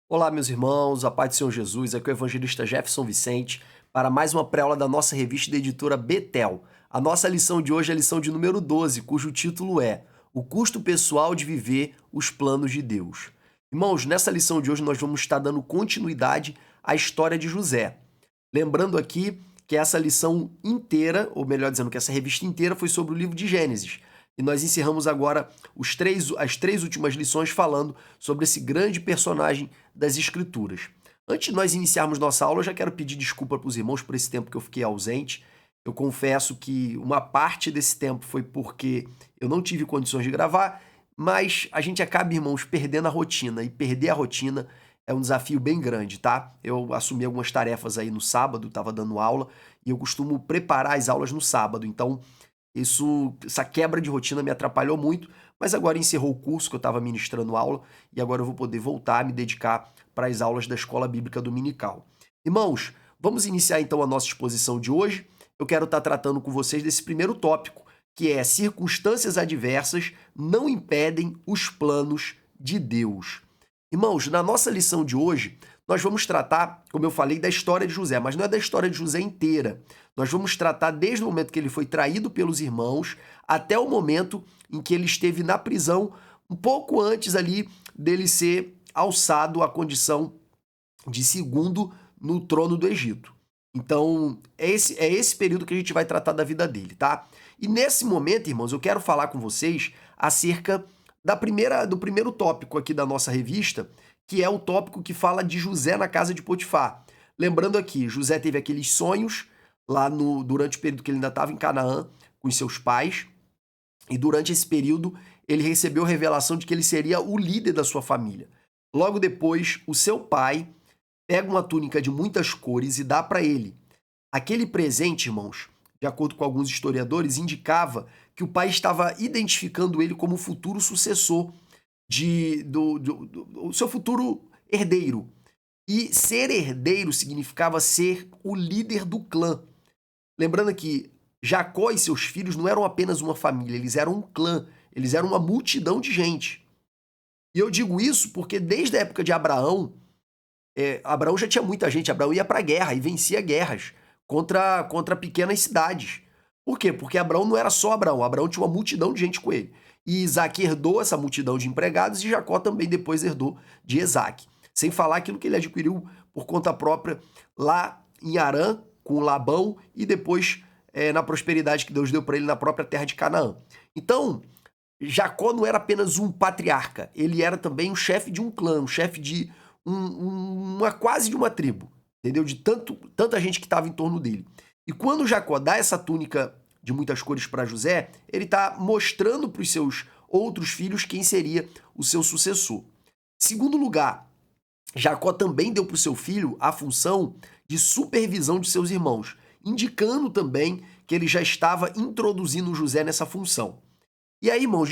Olá, meus irmãos, a paz do Senhor Jesus, aqui é o evangelista Jefferson Vicente, para mais uma pré-aula da nossa revista da editora Betel. A nossa lição de hoje é a lição de número 12, cujo título é O Custo Pessoal de Viver os Planos de Deus. Irmãos, nessa lição de hoje nós vamos estar dando continuidade à história de José. Lembrando aqui que essa lição inteira, ou melhor dizendo, que essa revista inteira foi sobre o livro de Gênesis. E nós encerramos agora as três últimas lições falando sobre esse grande personagem das Escrituras. Antes de nós iniciarmos nossa aula, eu já quero pedir desculpa para os irmãos por esse tempo que eu fiquei ausente. Eu confesso que uma parte desse tempo foi porque eu não tive condições de gravar, mas a gente acaba, irmãos, perdendo a rotina. E perder a rotina é um desafio bem grande, tá? Eu assumi algumas tarefas aí no sábado, estava dando aula, e eu costumo preparar as aulas no sábado. Então, essa quebra de rotina me atrapalhou muito, mas agora encerrou o curso que eu estava ministrando aula e agora eu vou poder voltar a me dedicar para as aulas da Escola Bíblica Dominical. Irmãos, vamos iniciar então a nossa exposição de hoje. Eu quero estar tratando com vocês desse primeiro tópico, que é circunstâncias adversas não impedem os planos de Deus. Irmãos, na nossa lição de hoje, nós vamos tratar, como eu falei, da história de José, mas não é da história de José inteira. Nós vamos tratar desde o momento que ele foi traído pelos irmãos até o momento em que ele esteve na prisão, um pouco antes ali dele ser alçado à condição de segundo no trono do Egito. Então, é esse período que a gente vai tratar da vida dele, tá? E nesse momento, irmãos, eu quero falar com vocês acerca do primeiro tópico aqui da nossa revista, que é o tópico que fala de José na casa de Potifar. Lembrando aqui, José teve aqueles sonhos durante o período que ele ainda estava em Canaã com os seus pais, e durante esse período ele recebeu a revelação de que ele seria o líder da sua família. Logo depois, o seu pai pega uma túnica de muitas cores e dá para ele. Aquele presente, irmãos, de acordo com alguns historiadores, indicava que o pai estava identificando ele como o futuro sucessor do seu futuro herdeiro. E ser herdeiro significava ser o líder do clã. Lembrando que Jacó e seus filhos não eram apenas uma família, eles eram um clã, eles eram uma multidão de gente. E eu digo isso porque desde a época de Abraão, Abraão já tinha muita gente, Abraão ia para a guerra e vencia guerras contra pequenas cidades. Por quê? Porque Abraão não era só Abraão, Abraão tinha uma multidão de gente com ele. E Isaac herdou essa multidão de empregados e Jacó também depois herdou de Isaac. Sem falar aquilo que ele adquiriu por conta própria lá em Harã, com Labão, e depois na prosperidade que Deus deu para ele na própria terra de Canaã. Então, Jacó não era apenas um patriarca, ele era também um chefe de um clã, um chefe de quase de uma tribo, entendeu? De tanta gente que estava em torno dele. E quando Jacó dá essa túnica de muitas cores para José, ele está mostrando para os seus outros filhos quem seria o seu sucessor. Segundo lugar, Jacó também deu para o seu filho a função de supervisão de seus irmãos, indicando também que ele já estava introduzindo José nessa função. E aí, irmãos,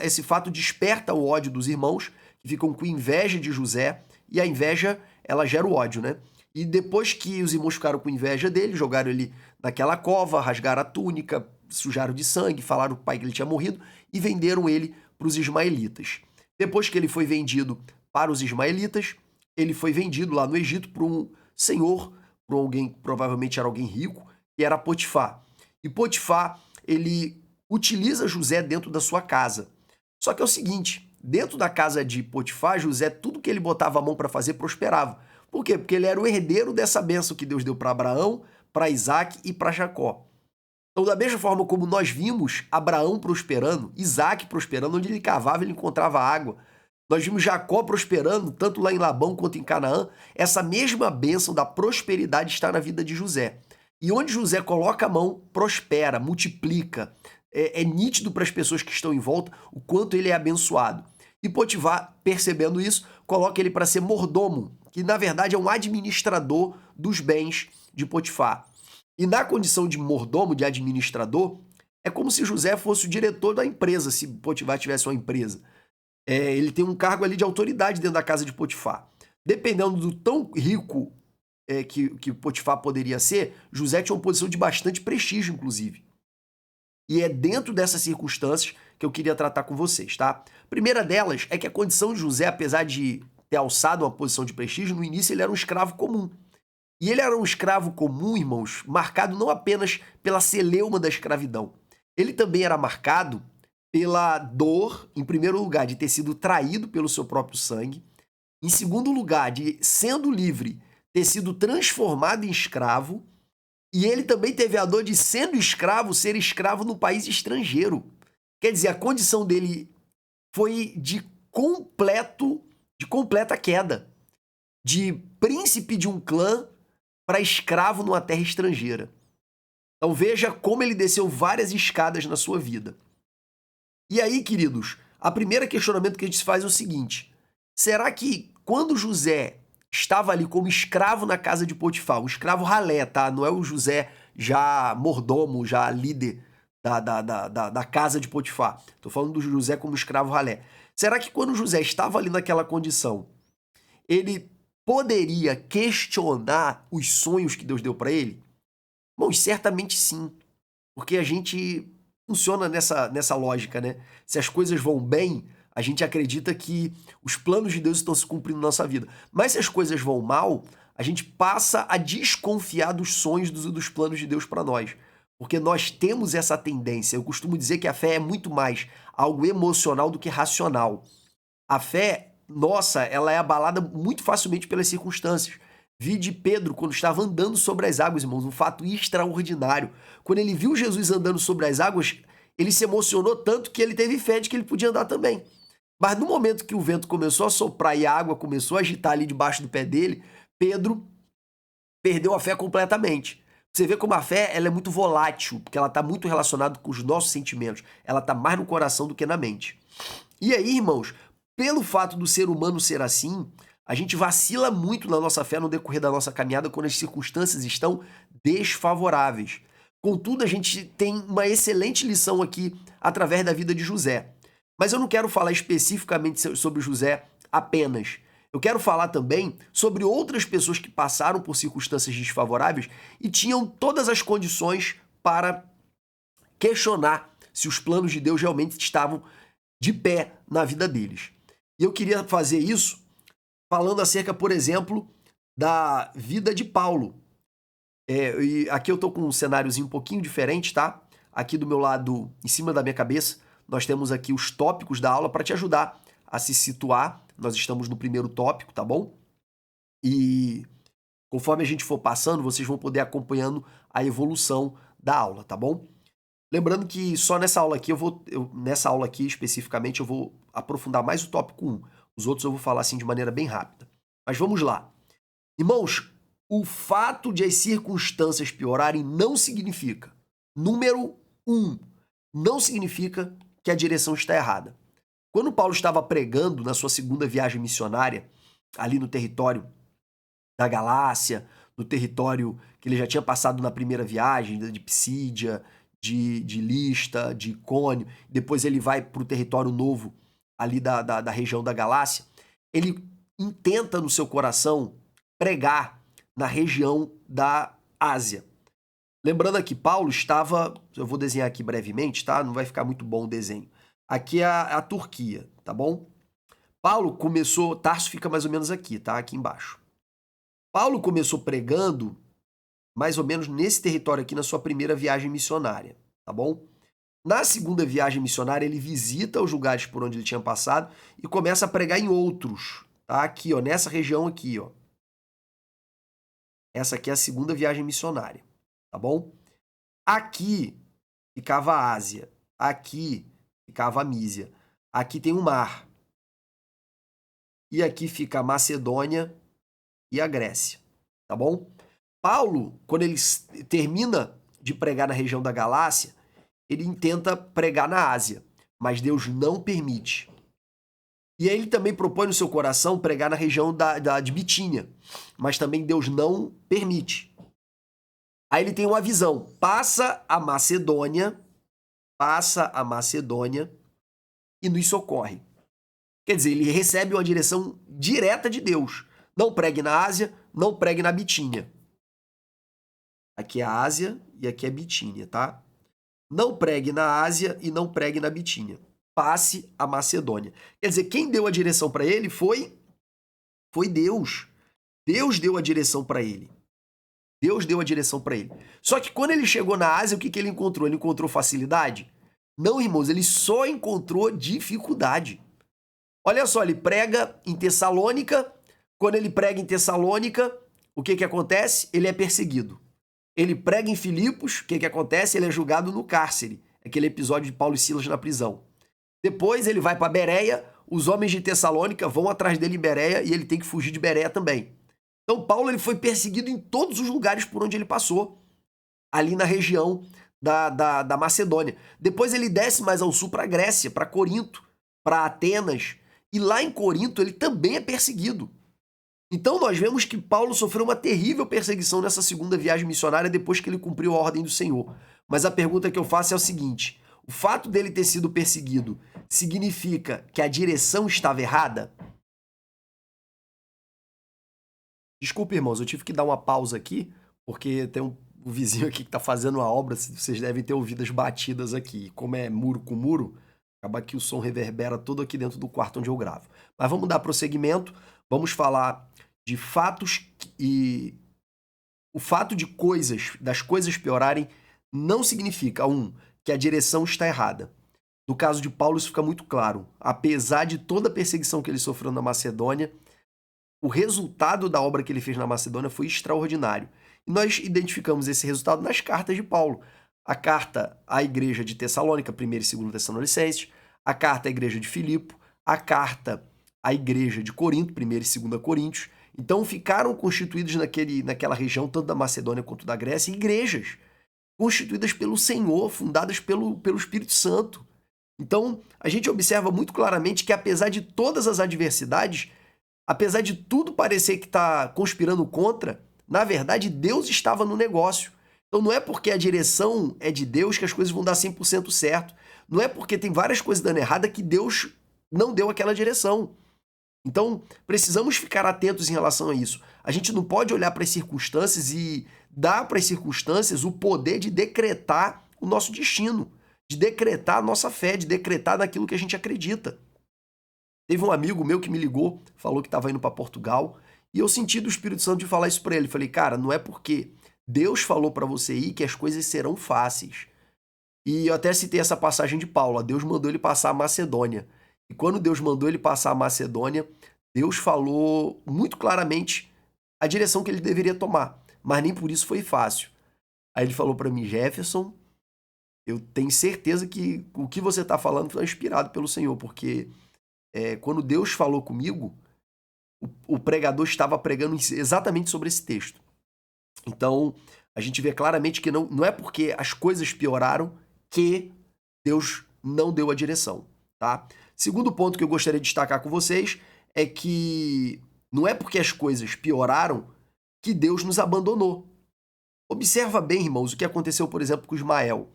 esse fato desperta o ódio dos irmãos, que ficam com inveja de José, e a inveja, ela gera o ódio, né? E depois que os irmãos ficaram com inveja dele, jogaram ele naquela cova, rasgaram a túnica, sujaram de sangue, falaram pro pai que ele tinha morrido e venderam ele para os ismaelitas. Depois que ele foi vendido para os ismaelitas, ele foi vendido lá no Egito por um senhor, por alguém, provavelmente era alguém rico, que era Potifar. E Potifar, ele utiliza José dentro da sua casa. Só que é o seguinte, dentro da casa de Potifar, José, tudo que ele botava a mão para fazer prosperava. Por quê? Porque ele era o herdeiro dessa bênção que Deus deu para Abraão, para Isaac e para Jacó. Então, da mesma forma como nós vimos Abraão prosperando, Isaac prosperando, onde ele cavava, ele encontrava água. Nós vimos Jacó prosperando, tanto lá em Labão quanto em Canaã. Essa mesma bênção da prosperidade está na vida de José. E onde José coloca a mão, prospera, multiplica. É nítido para as pessoas que estão em volta o quanto ele é abençoado. E Potifar, percebendo isso, coloca ele para ser mordomo, que na verdade é um administrador dos bens de Potifar. E na condição de mordomo, de administrador, é como se José fosse o diretor da empresa, se Potifar tivesse uma empresa. Ele tem um cargo ali de autoridade dentro da casa de Potifar. Dependendo do tão rico que Potifar poderia ser, José tinha uma posição de bastante prestígio, inclusive. E é dentro dessas circunstâncias que eu queria tratar com vocês, tá? Primeira delas é que a condição de José, apesar de ter alçado uma posição de prestígio, no início ele era um escravo comum. E ele era um escravo comum, irmãos, marcado não apenas pela celeuma da escravidão. Ele também era marcado pela dor, em primeiro lugar, de ter sido traído pelo seu próprio sangue. Em segundo lugar, de, sendo livre, ter sido transformado em escravo. E ele também teve a dor de, sendo escravo, ser escravo no país estrangeiro. Quer dizer, a condição dele foi de completa queda. De príncipe de um clã para escravo numa terra estrangeira. Então veja como ele desceu várias escadas na sua vida. E aí, queridos, a primeira questionamento que a gente se faz é o seguinte: será que quando José estava ali como escravo na casa de Potifar, o escravo ralé, tá? Não é o José já mordomo, já líder da casa de Potifar. Estou falando do José como escravo ralé. Será que quando José estava ali naquela condição, ele poderia questionar os sonhos que Deus deu para ele? Bom, certamente sim, porque a gente funciona nessa lógica, né? Se as coisas vão bem, a gente acredita que os planos de Deus estão se cumprindo na nossa vida. Mas se as coisas vão mal, a gente passa a desconfiar dos sonhos dos planos de Deus para nós. Porque nós temos essa tendência. Eu costumo dizer que a fé é muito mais algo emocional do que racional. A fé, nossa, ela é abalada muito facilmente pelas circunstâncias. Vide Pedro quando estava andando sobre as águas, irmãos, um fato extraordinário. Quando ele viu Jesus andando sobre as águas, ele se emocionou tanto que ele teve fé de que ele podia andar também. Mas no momento que o vento começou a soprar e a água começou a agitar ali debaixo do pé dele, Pedro perdeu a fé completamente. Você vê como a fé ela é muito volátil, porque ela está muito relacionada com os nossos sentimentos. Ela está mais no coração do que na mente. E aí, irmãos, pelo fato do ser humano ser assim, a gente vacila muito na nossa fé no decorrer da nossa caminhada quando as circunstâncias estão desfavoráveis. Contudo, a gente tem uma excelente lição aqui através da vida de José. Mas eu não quero falar especificamente sobre José apenas. Eu quero falar também sobre outras pessoas que passaram por circunstâncias desfavoráveis e tinham todas as condições para questionar se os planos de Deus realmente estavam de pé na vida deles. E eu queria fazer isso falando acerca, por exemplo, da vida de Paulo. E aqui eu estou com um cenáriozinho um pouquinho diferente, tá? Aqui do meu lado, em cima da minha cabeça, nós temos aqui os tópicos da aula para te ajudar a se situar. Nós estamos no primeiro tópico, tá bom? E conforme a gente for passando, vocês vão poder acompanhando a evolução da aula, tá bom? Lembrando que só nessa aula aqui nessa aula aqui especificamente eu vou aprofundar mais o tópico 1. Os outros eu vou falar assim de maneira bem rápida. Mas vamos lá. Irmãos, o fato de as circunstâncias piorarem não significa, número 1, não significa que a direção está errada. Quando Paulo estava pregando na sua segunda viagem missionária, ali no território da Galácia, no território que ele já tinha passado na primeira viagem, de Psídia, de Lista, de Icônio, depois ele vai para o território novo ali da região da Galácia, ele intenta no seu coração pregar na região da Ásia. Lembrando aqui, Paulo estava, eu vou desenhar aqui brevemente, tá? Não vai ficar muito bom o desenho. Aqui é a Turquia, tá bom? Paulo começou, Tarso fica mais ou menos aqui, tá? Aqui embaixo. Paulo começou pregando mais ou menos nesse território aqui na sua primeira viagem missionária, tá bom? Na segunda viagem missionária, ele visita os lugares por onde ele tinha passado e começa a pregar em outros, tá? Aqui, ó, nessa região aqui, ó. Essa aqui é a segunda viagem missionária, tá bom? Aqui ficava a Ásia, aqui ficava a Mísia, aqui tem o mar. E aqui fica a Macedônia e a Grécia, tá bom? Paulo, quando ele termina de pregar na região da Galácia, ele intenta pregar na Ásia, mas Deus não permite. E aí ele também propõe no seu coração pregar na região de Bitínia, mas também Deus não permite. Aí ele tem uma visão, passa a Macedônia e nos socorre. Quer dizer, ele recebe uma direção direta de Deus. Não pregue na Ásia, não pregue na Bitínia. Aqui é a Ásia e aqui é Bitínia, tá? Não pregue na Ásia e não pregue na Bitínia. Passe a Macedônia. Quer dizer, quem deu a direção para ele foi Foi Deus. Deus deu a direção para ele. Deus deu a direção para ele. Só que quando ele chegou na Ásia, o que ele encontrou? Ele encontrou facilidade? Não, irmãos, ele só encontrou dificuldade. Olha só, ele prega em Tessalônica. Quando ele prega em Tessalônica, o que acontece? Ele é perseguido. Ele prega em Filipos, o que acontece? Ele é julgado no cárcere. Aquele episódio de Paulo e Silas na prisão. Depois ele vai para Bereia, os homens de Tessalônica vão atrás dele em Bereia e ele tem que fugir de Bereia também. Então Paulo ele foi perseguido em todos os lugares por onde ele passou, ali na região da Macedônia. Depois ele desce mais ao sul para a Grécia, para Corinto, para Atenas, e lá em Corinto ele também é perseguido. Então nós vemos que Paulo sofreu uma terrível perseguição nessa segunda viagem missionária depois que ele cumpriu a ordem do Senhor. Mas a pergunta que eu faço é o seguinte: o fato dele ter sido perseguido significa que a direção estava errada? Desculpa, irmãos, eu tive que dar uma pausa aqui, porque tem um vizinho aqui que está fazendo uma obra, vocês devem ter ouvido as batidas aqui. Como é muro com muro, acaba que o som reverbera todo aqui dentro do quarto onde eu gravo. Mas vamos dar prosseguimento, vamos falar de fatos e o fato de das coisas piorarem não significa, que a direção está errada. No caso de Paulo, isso fica muito claro. Apesar de toda a perseguição que ele sofreu na Macedônia, o resultado da obra que ele fez na Macedônia foi extraordinário. E nós identificamos esse resultado nas cartas de Paulo. A carta à igreja de Tessalônica, 1ª e 2ª Tessalonicenses, a carta à igreja de Filipo, a carta à igreja de Corinto, 1ª e 2ª Coríntios. Então ficaram constituídos naquela região, tanto da Macedônia quanto da Grécia, igrejas constituídas pelo Senhor, fundadas pelo Espírito Santo. Então a gente observa muito claramente que apesar de todas as adversidades, apesar de tudo parecer que está conspirando contra, na verdade, Deus estava no negócio. Então não é porque a direção é de Deus que as coisas vão dar 100% certo. Não é porque tem várias coisas dando errada que Deus não deu aquela direção. Então, precisamos ficar atentos em relação a isso. A gente não pode olhar para as circunstâncias e dar para as circunstâncias o poder de decretar o nosso destino, de decretar a nossa fé, de decretar naquilo que a gente acredita. Teve um amigo meu que me ligou, falou que estava indo para Portugal, e eu senti do Espírito Santo de falar isso para ele. Falei, cara, não é porque Deus falou para você ir que as coisas serão fáceis. E eu até citei essa passagem de Paulo, Deus mandou ele passar a Macedônia. E quando Deus mandou ele passar a Macedônia, Deus falou muito claramente a direção que ele deveria tomar, mas nem por isso foi fácil. Aí ele falou para mim, Jefferson, eu tenho certeza que o que você está falando foi inspirado pelo Senhor, porque quando Deus falou comigo, o pregador estava pregando exatamente sobre esse texto. Então, a gente vê claramente que não é porque as coisas pioraram que Deus não deu a direção, tá? Segundo ponto que eu gostaria de destacar com vocês é que não é porque as coisas pioraram que Deus nos abandonou. Observa bem, irmãos, o que aconteceu, por exemplo, com Ismael.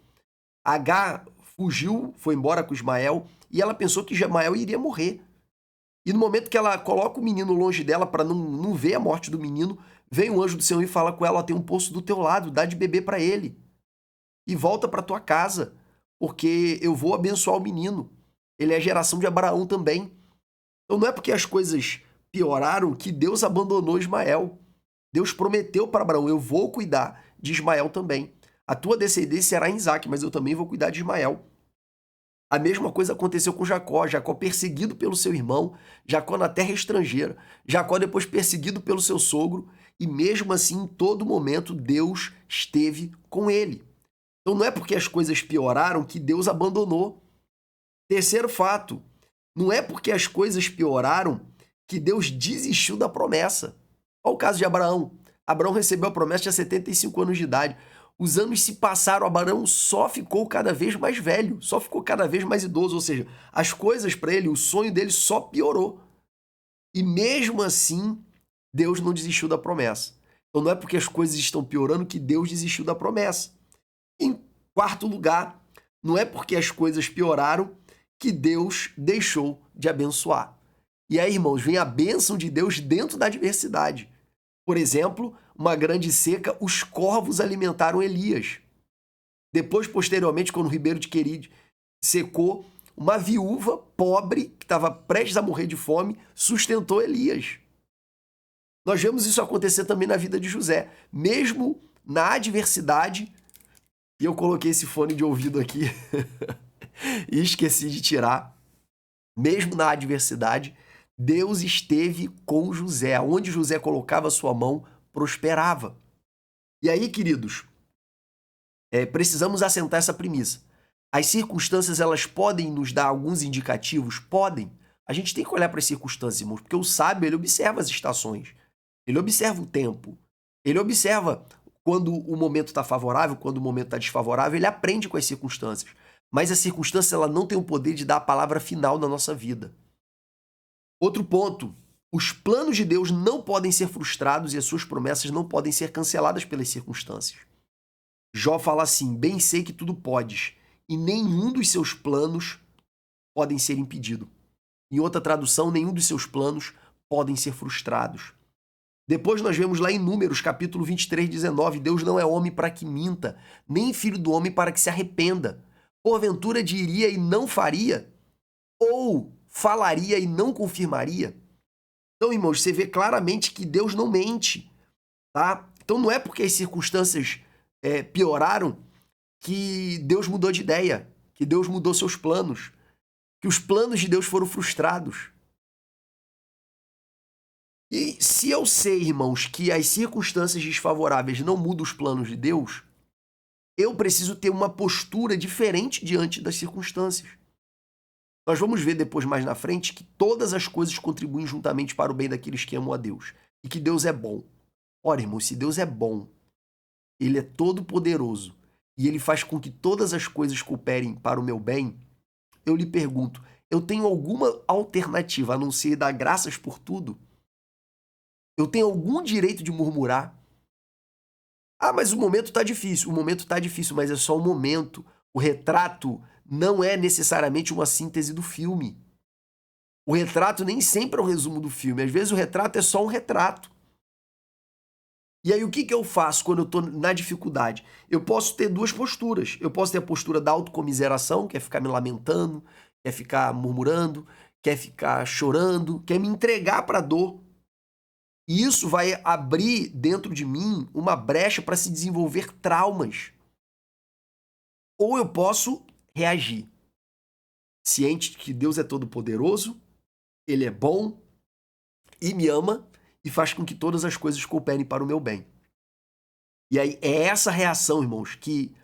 Agar fugiu, foi embora com Ismael, e ela pensou que Ismael iria morrer. E no momento que ela coloca o menino longe dela para não ver a morte do menino, vem um anjo do Senhor e fala com ela, ó, tem um poço do teu lado, dá de beber para ele. E volta para tua casa, porque eu vou abençoar o menino. Ele é a geração de Abraão também. Então não é porque as coisas pioraram que Deus abandonou Ismael. Deus prometeu para Abraão, eu vou cuidar de Ismael também. A tua descendência será em Isaque, mas eu também vou cuidar de Ismael. A mesma coisa aconteceu com Jacó. Jacó perseguido pelo seu irmão, Jacó na terra estrangeira, Jacó depois perseguido pelo seu sogro, e mesmo assim, em todo momento, Deus esteve com ele. Então não é porque as coisas pioraram que Deus abandonou. Terceiro fato, não é porque as coisas pioraram que Deus desistiu da promessa. Olha o caso de Abraão. Abraão recebeu a promessa, tinha 75 anos de idade. Os anos se passaram, Abraão só ficou cada vez mais velho, só ficou cada vez mais idoso, ou seja, as coisas para ele, o sonho dele só piorou. E mesmo assim, Deus não desistiu da promessa. Então não é porque as coisas estão piorando que Deus desistiu da promessa. Em quarto lugar, não é porque as coisas pioraram que Deus deixou de abençoar. E aí, irmãos, vem a bênção de Deus dentro da adversidade. Por exemplo, uma grande seca, os corvos alimentaram Elias. Depois, posteriormente, quando o ribeiro de Queride secou, uma viúva pobre, que estava prestes a morrer de fome, sustentou Elias. Nós vemos isso acontecer também na vida de José. Mesmo na adversidade, e eu coloquei esse fone de ouvido aqui e esqueci de tirar. Mesmo na adversidade, Deus esteve com José. Onde José colocava sua mão, prosperava. E aí, queridos, precisamos assentar essa premissa. As circunstâncias, elas podem nos dar alguns indicativos? Podem. A gente tem que olhar para as circunstâncias, irmãos, porque o sábio, ele observa as estações. Ele observa o tempo. Ele observa quando o momento está favorável, quando o momento está desfavorável. Ele aprende com as circunstâncias. Mas a circunstância, ela não tem o poder de dar a palavra final na nossa vida. Outro ponto. Os planos de Deus não podem ser frustrados e as suas promessas não podem ser canceladas pelas circunstâncias. Jó fala assim: bem sei que tudo podes, e nenhum dos seus planos podem ser impedido. Em outra tradução, nenhum dos seus planos podem ser frustrados. Depois nós vemos lá em Números, capítulo 23, 19, Deus não é homem para que minta, nem filho do homem para que se arrependa. Porventura diria e não faria? Ou falaria e não confirmaria? Então, irmãos, você vê claramente que Deus não mente, tá? Então não é porque as circunstâncias pioraram que Deus mudou de ideia, que Deus mudou seus planos, que os planos de Deus foram frustrados. E se eu sei, irmãos, que as circunstâncias desfavoráveis não mudam os planos de Deus, eu preciso ter uma postura diferente diante das circunstâncias. Nós vamos ver depois, mais na frente, que todas as coisas contribuem juntamente para o bem daqueles que amam a Deus. E que Deus é bom. Ora, irmãos, se Deus é bom, Ele é todo poderoso, e Ele faz com que todas as coisas cooperem para o meu bem, eu lhe pergunto, eu tenho alguma alternativa a não ser dar graças por tudo? Eu tenho algum direito de murmurar? Ah, mas o momento está difícil. O momento está difícil, mas é só um momento. O retrato não é necessariamente uma síntese do filme. O retrato nem sempre é um resumo do filme. Às vezes o retrato é só um retrato. E aí o que eu faço quando eu estou na dificuldade? Eu posso ter duas posturas. Eu posso ter a postura da autocomiseração, que é ficar me lamentando, quer ficar murmurando, quer ficar chorando, quer me entregar para a dor. E isso vai abrir dentro de mim uma brecha para se desenvolver traumas. Ou eu posso reagir, ciente de que Deus é todo-poderoso, Ele é bom e me ama e faz com que todas as coisas cooperem para o meu bem. E aí é essa reação, irmãos, que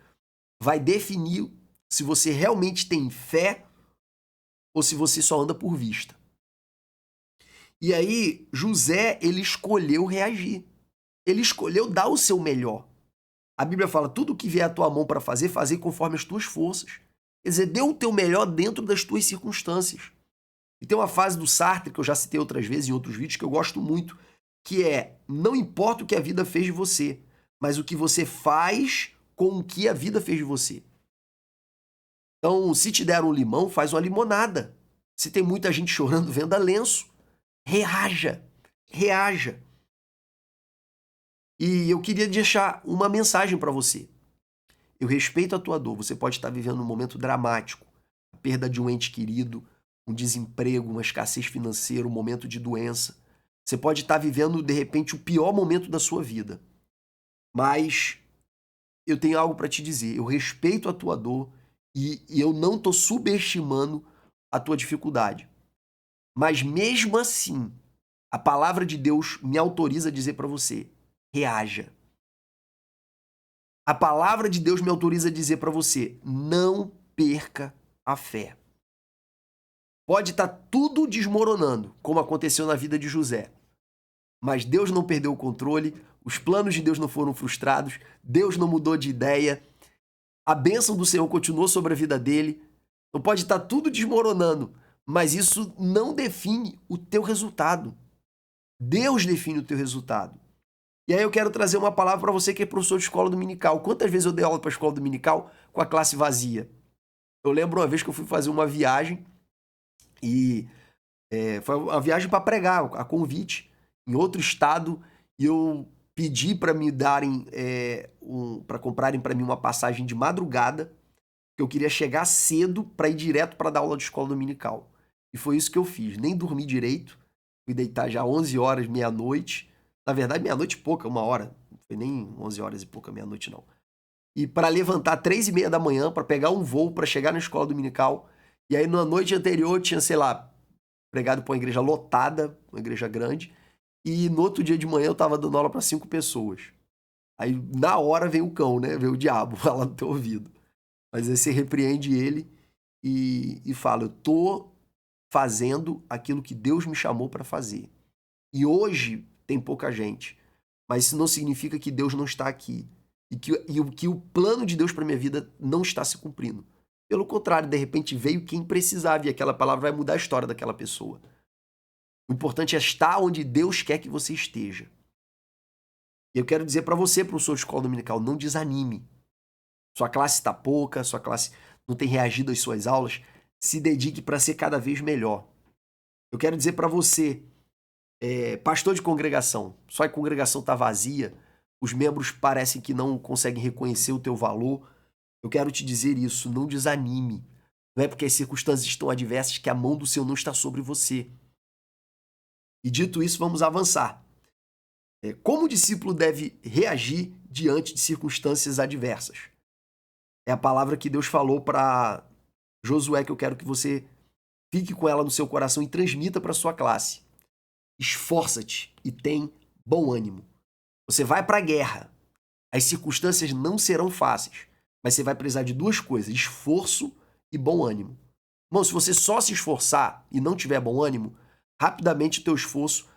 vai definir se você realmente tem fé ou se você só anda por vista. E aí José, ele escolheu reagir. Ele escolheu dar o seu melhor. A Bíblia fala, tudo que vier à tua mão para fazer, fazer conforme as tuas forças. Quer dizer, dê o teu melhor dentro das tuas circunstâncias. E tem uma frase do Sartre, que eu já citei outras vezes em outros vídeos, que eu gosto muito, que é, não importa o que a vida fez de você, mas o que você faz com o que a vida fez de você. Então, se te deram um limão, faz uma limonada. Se tem muita gente chorando, venda lenço. Reaja. Reaja. E eu queria deixar uma mensagem para você. Eu respeito a tua dor. Você pode estar vivendo um momento dramático. A perda de um ente querido, um desemprego, uma escassez financeira, um momento de doença. Você pode estar vivendo, de repente, o pior momento da sua vida. Mas eu tenho algo para te dizer. Eu respeito a tua dor e eu não estou subestimando a tua dificuldade. Mas mesmo assim, a palavra de Deus me autoriza a dizer para você, reaja. A palavra de Deus me autoriza a dizer para você, não perca a fé. Pode estar tudo desmoronando, como aconteceu na vida de José. Mas Deus não perdeu o controle, os planos de Deus não foram frustrados, Deus não mudou de ideia, a bênção do Senhor continuou sobre a vida dele. Então pode estar tudo desmoronando, mas isso não define o teu resultado. Deus define o teu resultado. E aí eu quero trazer uma palavra para você que é professor de escola dominical. Quantas vezes eu dei aula para a escola dominical com a classe vazia? Eu lembro uma vez que eu fui fazer uma viagem e foi uma viagem para pregar, a convite, em outro estado, e eu pedi para me darem, para comprarem para mim uma passagem de madrugada, que eu queria chegar cedo para ir direto para dar aula de escola dominical. E foi isso que eu fiz. Nem dormi direito, fui deitar já 11 horas, meia-noite, na verdade, meia-noite e pouca, 1 hora. Não foi nem 11 horas e pouca, meia-noite não. E para levantar 3h30 da manhã, para pegar um voo, para chegar na escola dominical. E aí, na noite anterior, tinha, sei lá, pregado para uma igreja lotada, uma igreja grande. E no outro dia de manhã, eu tava dando aula para 5 pessoas. Aí, na hora, vem o cão, né? Vem o diabo falar no teu ouvido. Mas aí você repreende ele e fala, eu tô fazendo aquilo que Deus me chamou para fazer. E hoje tem pouca gente, mas isso não significa que Deus não está aqui que o plano de Deus para minha vida não está se cumprindo. Pelo contrário, de repente veio quem precisava e aquela palavra vai mudar a história daquela pessoa. O importante é estar onde Deus quer que você esteja. E eu quero dizer para você, professor de escola dominical, não desanime. Sua classe está pouca, sua classe não tem reagido às suas aulas. Se dedique para ser cada vez melhor. Eu quero dizer para você, pastor de congregação, sua congregação está vazia, os membros parecem que não conseguem reconhecer o teu valor. Eu quero te dizer isso, não desanime. Não é porque as circunstâncias estão adversas que a mão do Senhor não está sobre você. E dito isso, vamos avançar. Como o discípulo deve reagir diante de circunstâncias adversas? É a palavra que Deus falou para Josué, que eu quero que você fique com ela no seu coração e transmita para sua classe. Esforça-te e tem bom ânimo. Você vai para a guerra. As circunstâncias não serão fáceis, mas você vai precisar de 2 coisas, esforço e bom ânimo. Irmão, se você só se esforçar e não tiver bom ânimo, rapidamente o teu esforço,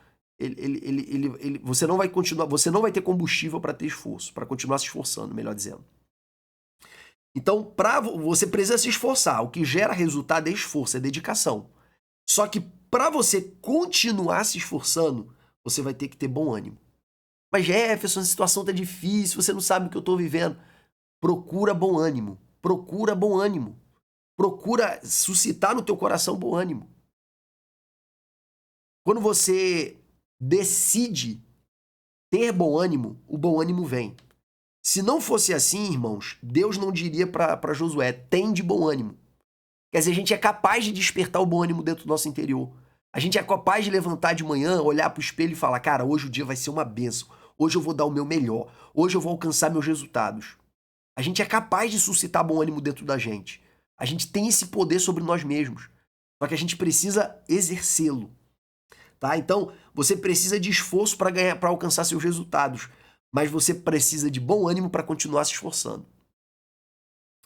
você não vai continuar, você não vai ter combustível para ter esforço, para continuar se esforçando, melhor dizendo. Então, você precisa se esforçar. O que gera resultado é esforço, é dedicação. Só que para você continuar se esforçando, você vai ter que ter bom ânimo. Mas Jefferson, a situação tá difícil, você não sabe o que eu tô vivendo. Procura bom ânimo. Procura bom ânimo. Procura suscitar no teu coração bom ânimo. Quando você decide ter bom ânimo, o bom ânimo vem. Se não fosse assim, irmãos, Deus não diria para Josué, tem de bom ânimo. Quer dizer, a gente é capaz de despertar o bom ânimo dentro do nosso interior. A gente é capaz de levantar de manhã, olhar pro espelho e falar, cara, hoje o dia vai ser uma bênção. Hoje eu vou dar o meu melhor. Hoje eu vou alcançar meus resultados. A gente é capaz de suscitar bom ânimo dentro da gente. A gente tem esse poder sobre nós mesmos. Só que a gente precisa exercê-lo. Tá? Então, você precisa de esforço para alcançar seus resultados. Mas você precisa de bom ânimo para continuar se esforçando.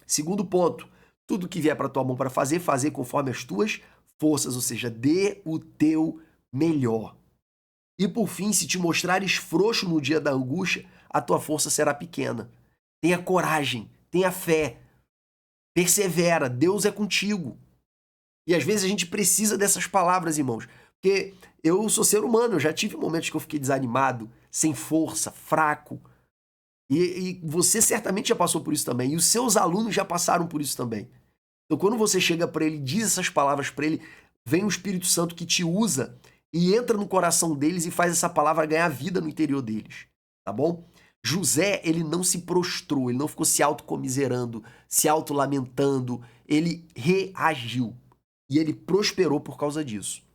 Segundo ponto, tudo que vier para tua mão para fazer, fazer conforme as tuas forças, ou seja, dê o teu melhor. E por fim, se te mostrares frouxo no dia da angústia, a tua força será pequena. Tenha coragem, tenha fé, persevera, Deus é contigo. E às vezes a gente precisa dessas palavras, irmãos, porque eu sou ser humano, eu já tive momentos que eu fiquei desanimado, sem força, fraco. E você certamente já passou por isso também, e os seus alunos já passaram por isso também. Então quando você chega para ele, diz essas palavras para ele, vem o Espírito Santo que te usa e entra no coração deles e faz essa palavra ganhar vida no interior deles, tá bom? José, ele não se prostrou, ele não ficou se autocomiserando, se autolamentando, ele reagiu e ele prosperou por causa disso.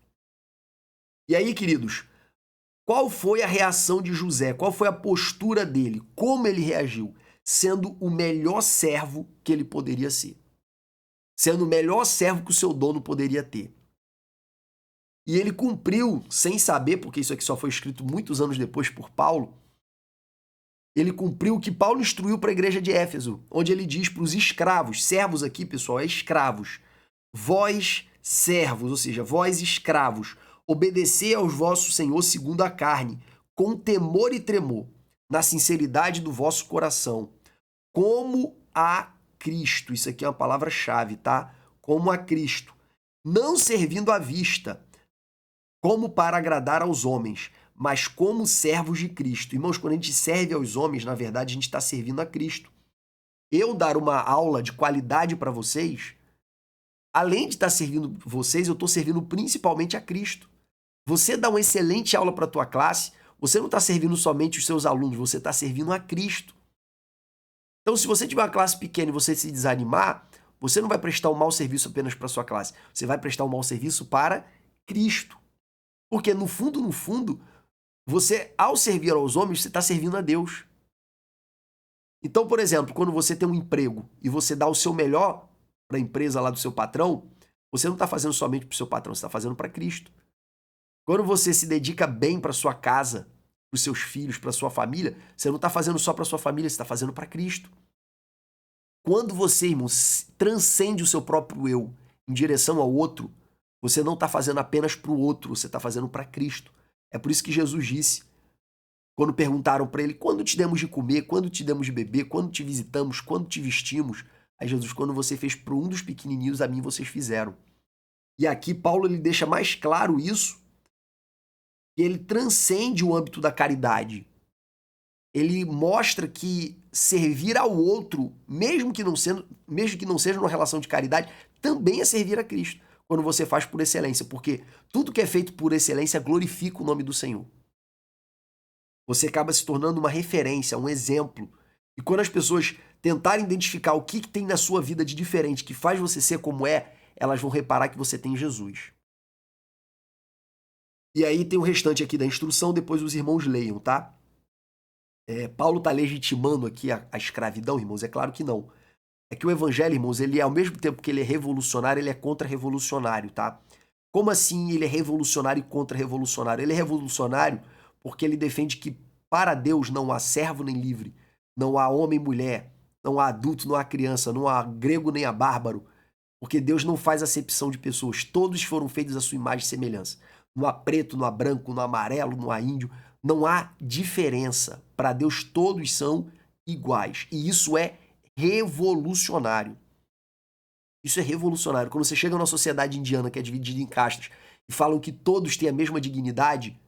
E aí, queridos, qual foi a reação de José? Qual foi a postura dele? Como ele reagiu? Sendo o melhor servo que ele poderia ser. Sendo o melhor servo que o seu dono poderia ter. E ele cumpriu, sem saber, porque isso aqui só foi escrito muitos anos depois por Paulo, ele cumpriu o que Paulo instruiu para a igreja de Éfeso, onde ele diz para os escravos, servos aqui, pessoal, é escravos, vós servos, ou seja, vós escravos, obedecei aos vossos senhores segundo a carne, com temor e tremor, na sinceridade do vosso coração, como a Cristo. Isso aqui é uma palavra-chave, tá? Como a Cristo, não servindo à vista, como para agradar aos homens, mas como servos de Cristo. Irmãos, quando a gente serve aos homens, na verdade, a gente está servindo a Cristo. Eu dar uma aula de qualidade para vocês, além de estar servindo vocês, eu estou servindo principalmente a Cristo. Você dá uma excelente aula para a tua classe, você não está servindo somente os seus alunos, você está servindo a Cristo. Então, se você tiver uma classe pequena e você se desanimar, você não vai prestar um mau serviço apenas para a sua classe, você vai prestar um mau serviço para Cristo. Porque, no fundo, Você, ao servir aos homens, você está servindo a Deus. Então, por exemplo, quando você tem um emprego e você dá o seu melhor para a empresa lá do seu patrão, você não está fazendo somente para o seu patrão, você está fazendo para Cristo. Quando você se dedica bem para sua casa, para os seus filhos, para sua família, você não está fazendo só para sua família, você está fazendo para Cristo. Quando você, irmão, transcende o seu próprio eu em direção ao outro, você não está fazendo apenas para o outro, você está fazendo para Cristo. É por isso que Jesus disse, quando perguntaram para ele, quando te demos de comer, quando te demos de beber, quando te visitamos, quando te vestimos? Aí Jesus, quando você fez para um dos pequenininhos, a mim vocês fizeram. E aqui Paulo ele deixa mais claro isso, que ele transcende o âmbito da caridade. Ele mostra que servir ao outro, mesmo que não seja uma relação de caridade, também é servir a Cristo, quando você faz por excelência, porque tudo que é feito por excelência glorifica o nome do Senhor. Você acaba se tornando uma referência, um exemplo. E quando as pessoas tentarem identificar o que tem na sua vida de diferente, que faz você ser como é, elas vão reparar que você tem Jesus. E aí tem o restante aqui da instrução, depois os irmãos leiam, tá? Paulo está legitimando aqui a escravidão, irmãos? É claro que não. É que o evangelho, irmãos, ele ao mesmo tempo que ele é revolucionário, ele é contra-revolucionário, tá? Como assim ele é revolucionário e contra-revolucionário? Ele é revolucionário porque ele defende que para Deus não há servo nem livre, não há homem e mulher, não há adulto, não há criança, não há grego nem há bárbaro, porque Deus não faz acepção de pessoas, todos foram feitos à sua imagem e semelhança. Não há preto, não há branco, não há amarelo, não há índio, não há diferença. Para Deus todos são iguais. E isso é revolucionário. Isso é revolucionário. Quando você chega numa sociedade indiana que é dividida em castas e falam que todos têm a mesma dignidade,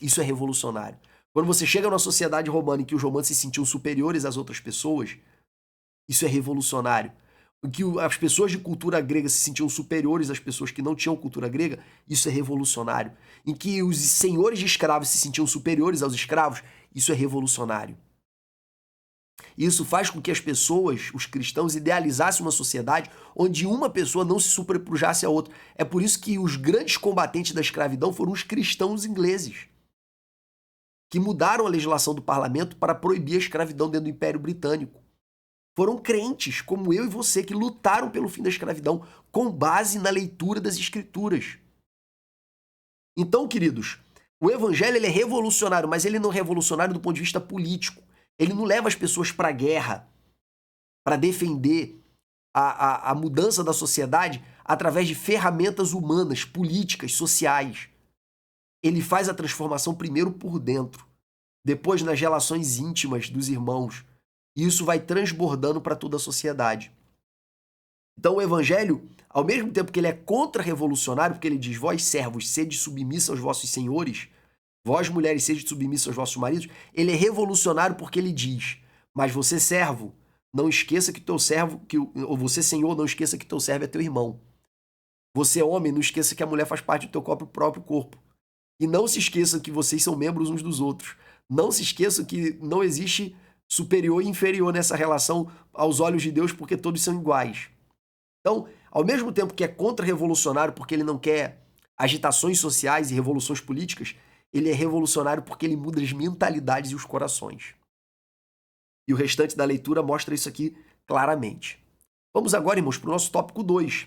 isso é revolucionário. Quando você chega numa sociedade romana em que os romanos se sentiam superiores às outras pessoas, isso é revolucionário. Em que as pessoas de cultura grega se sentiam superiores às pessoas que não tinham cultura grega, isso é revolucionário. Em que os senhores de escravos se sentiam superiores aos escravos, isso é revolucionário. Isso faz com que as pessoas, os cristãos, idealizassem uma sociedade onde uma pessoa não se superpujasse a outra. É por isso que os grandes combatentes da escravidão foram os cristãos ingleses, que mudaram a legislação do parlamento para proibir a escravidão dentro do Império Britânico. Foram crentes, como eu e você, que lutaram pelo fim da escravidão com base na leitura das Escrituras. Então, queridos, o evangelho ele é revolucionário, mas ele não é revolucionário do ponto de vista político. Ele não leva as pessoas para a guerra, para defender a mudança da sociedade através de ferramentas humanas, políticas, sociais. Ele faz a transformação primeiro por dentro, depois nas relações íntimas dos irmãos. E isso vai transbordando para toda a sociedade. Então o evangelho, ao mesmo tempo que ele é contra-revolucionário, porque ele diz, vós servos, sede submissos aos vossos senhores, vós mulheres, sede submissos aos vossos maridos, ele é revolucionário porque ele diz, mas você servo, não esqueça que teu servo, ou você senhor, não esqueça que teu servo é teu irmão. Você homem, não esqueça que a mulher faz parte do teu próprio corpo. E não se esqueçam que vocês são membros uns dos outros. Não se esqueçam que não existe superior e inferior nessa relação aos olhos de Deus, porque todos são iguais. Então, ao mesmo tempo que é contra-revolucionário porque ele não quer agitações sociais e revoluções políticas, ele é revolucionário porque ele muda as mentalidades e os corações. E o restante da leitura mostra isso aqui claramente. Vamos agora, irmãos, para o nosso tópico 2.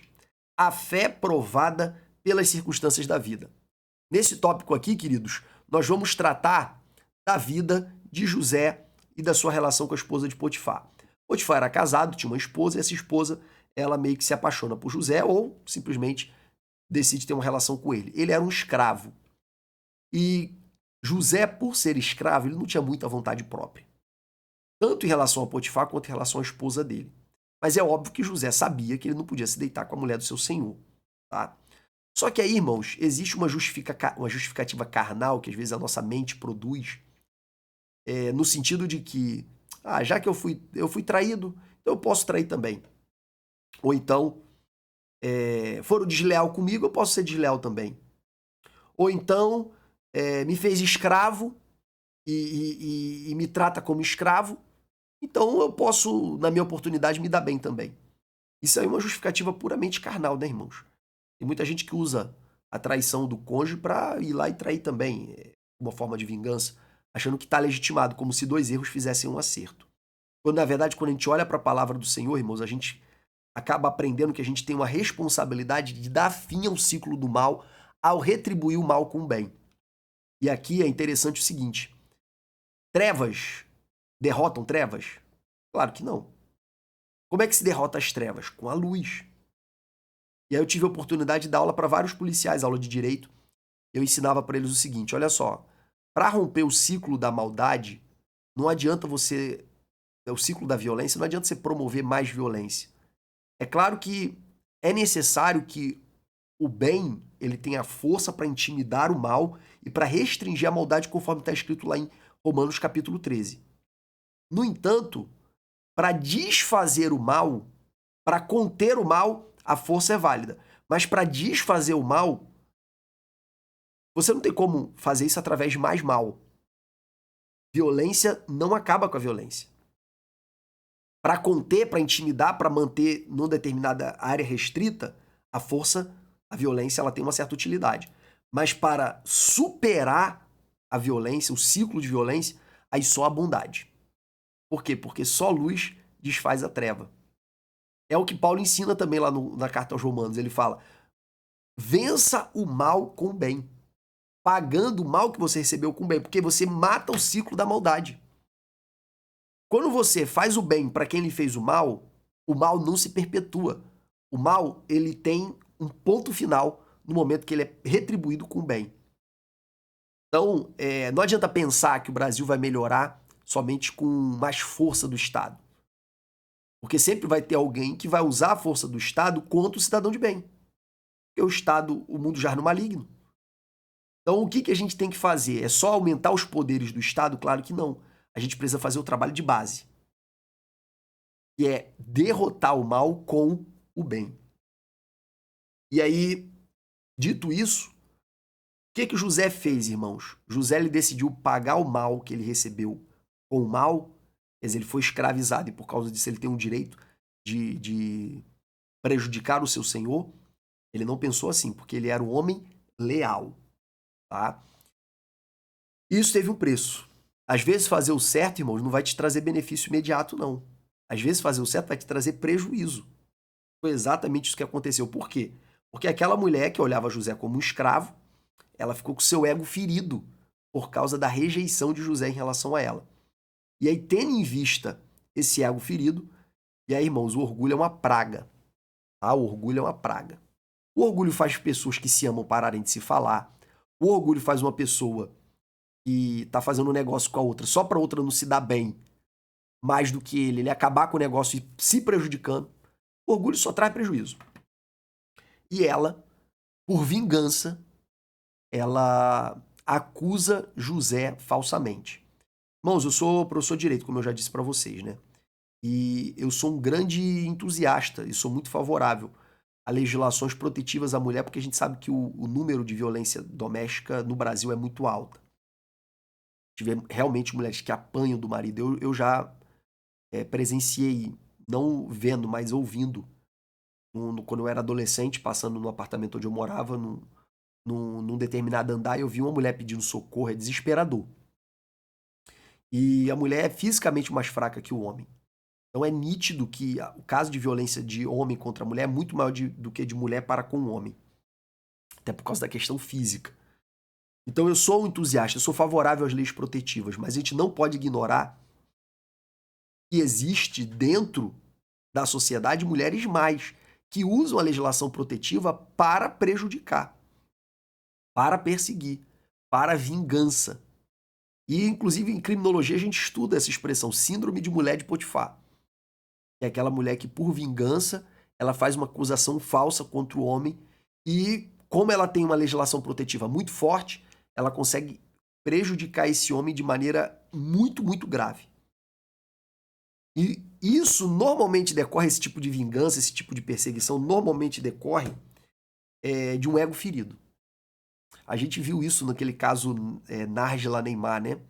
A fé provada pelas circunstâncias da vida. Nesse tópico aqui, queridos, nós vamos tratar da vida de José e da sua relação com a esposa de Potifar. Potifar era casado, tinha uma esposa, e essa esposa, ela meio que se apaixona por José ou simplesmente decide ter uma relação com ele. Ele era um escravo. E José, por ser escravo, ele não tinha muita vontade própria. Tanto em relação a Potifar quanto em relação à esposa dele. Mas é óbvio que José sabia que ele não podia se deitar com a mulher do seu senhor. Tá? Só que aí, irmãos, existe uma justificativa carnal que às vezes a nossa mente produz, no sentido de que, já que eu fui traído, então eu posso trair também. Ou então, foram desleal comigo, eu posso ser desleal também. Ou então, me fez escravo e me trata como escravo, então eu posso, na minha oportunidade, me dar bem também. Isso aí é uma justificativa puramente carnal, né, irmãos? Tem muita gente que usa a traição do cônjuge para ir lá e trair também. uma forma de vingança, achando que está legitimado, como se 2 erros fizessem um acerto. Quando, na verdade, quando a gente olha para a palavra do Senhor, irmãos, a gente acaba aprendendo que a gente tem uma responsabilidade de dar fim ao ciclo do mal ao retribuir o mal com o bem. E aqui é interessante o seguinte: trevas derrotam trevas? Claro que não. Como é que se derrota as trevas? Com a luz. E aí eu tive a oportunidade de dar aula para vários policiais, aula de direito. Eu ensinava para eles o seguinte: olha só, para romper o ciclo da maldade, não adianta você. O ciclo da violência, não adianta você promover mais violência. É claro que é necessário que o bem ele tenha força para intimidar o mal e para restringir a maldade, conforme está escrito lá em Romanos capítulo 13. No entanto, para desfazer o mal, para conter o mal, a força é válida. Mas para desfazer o mal, você não tem como fazer isso através de mais mal. Violência não acaba com a violência. Para conter, para intimidar, para manter numa determinada área restrita, a força, a violência, ela tem uma certa utilidade. Mas para superar a violência, o ciclo de violência, aí só a bondade. Por quê? Porque só luz desfaz a treva. É o que Paulo ensina também lá na carta aos Romanos. Ele fala: vença o mal com o bem, pagando o mal que você recebeu com o bem, porque você mata o ciclo da maldade. Quando você faz o bem para quem lhe fez o mal não se perpetua. O mal, ele tem um ponto final no momento que ele é retribuído com o bem. Então, não adianta pensar que o Brasil vai melhorar somente com mais força do Estado. Porque sempre vai ter alguém que vai usar a força do Estado contra o cidadão de bem. Porque o Estado, o mundo jaz no maligno. Então, o que a gente tem que fazer? É só aumentar os poderes do Estado? Claro que não. A gente precisa fazer o trabalho de base, que é derrotar o mal com o bem. E aí, dito isso, o que José fez, irmãos? José ele decidiu pagar o mal que ele recebeu com o mal, quer dizer, ele foi escravizado e por causa disso ele tem um direito de prejudicar o seu senhor. Ele não pensou assim, porque ele era um homem leal, tá? Isso teve um preço. Às vezes fazer o certo, irmãos, não vai te trazer benefício imediato, não. Às vezes fazer o certo vai te trazer prejuízo. Foi exatamente isso que aconteceu. Por quê? Porque aquela mulher que olhava José como um escravo, ela ficou com seu ego ferido por causa da rejeição de José em relação a ela. E aí, tendo em vista esse ego ferido, e aí, irmãos, o orgulho é uma praga. Tá? O orgulho é uma praga. O orgulho faz pessoas que se amam pararem de se falar. O orgulho faz uma pessoa que tá fazendo um negócio com a outra só pra outra não se dar bem mais do que ele acabar com o negócio e se prejudicando. O orgulho só traz prejuízo. E ela, por vingança, ela acusa José falsamente. Irmãos, eu sou professor de direito, como eu já disse pra vocês, né? E eu sou um grande entusiasta e sou muito favorável a legislações protetivas à mulher, porque a gente sabe que o número de violência doméstica no Brasil é muito alto. Tive realmente mulheres que apanham do marido. Eu já presenciei, não vendo, mas ouvindo, quando eu era adolescente, passando no apartamento onde eu morava, num determinado andar, eu vi uma mulher pedindo socorro, é desesperador. E a mulher é fisicamente mais fraca que o homem. Então é nítido que o caso de violência de homem contra mulher é muito maior do que de mulher para com o homem. Até por causa da questão física. Então eu sou um entusiasta, eu sou favorável às leis protetivas, mas a gente não pode ignorar que existe dentro da sociedade mulheres mais que usam a legislação protetiva para prejudicar, para perseguir, para vingança. E, inclusive, em criminologia a gente estuda essa expressão, síndrome de mulher de Potifar. Que é aquela mulher que, por vingança, ela faz uma acusação falsa contra o homem e, como ela tem uma legislação protetiva muito forte, ela consegue prejudicar esse homem de maneira muito, muito grave. E isso normalmente decorre, esse tipo de vingança, esse tipo de perseguição, normalmente decorre de um ego ferido. A gente viu isso naquele caso Nárgila Neymar, né?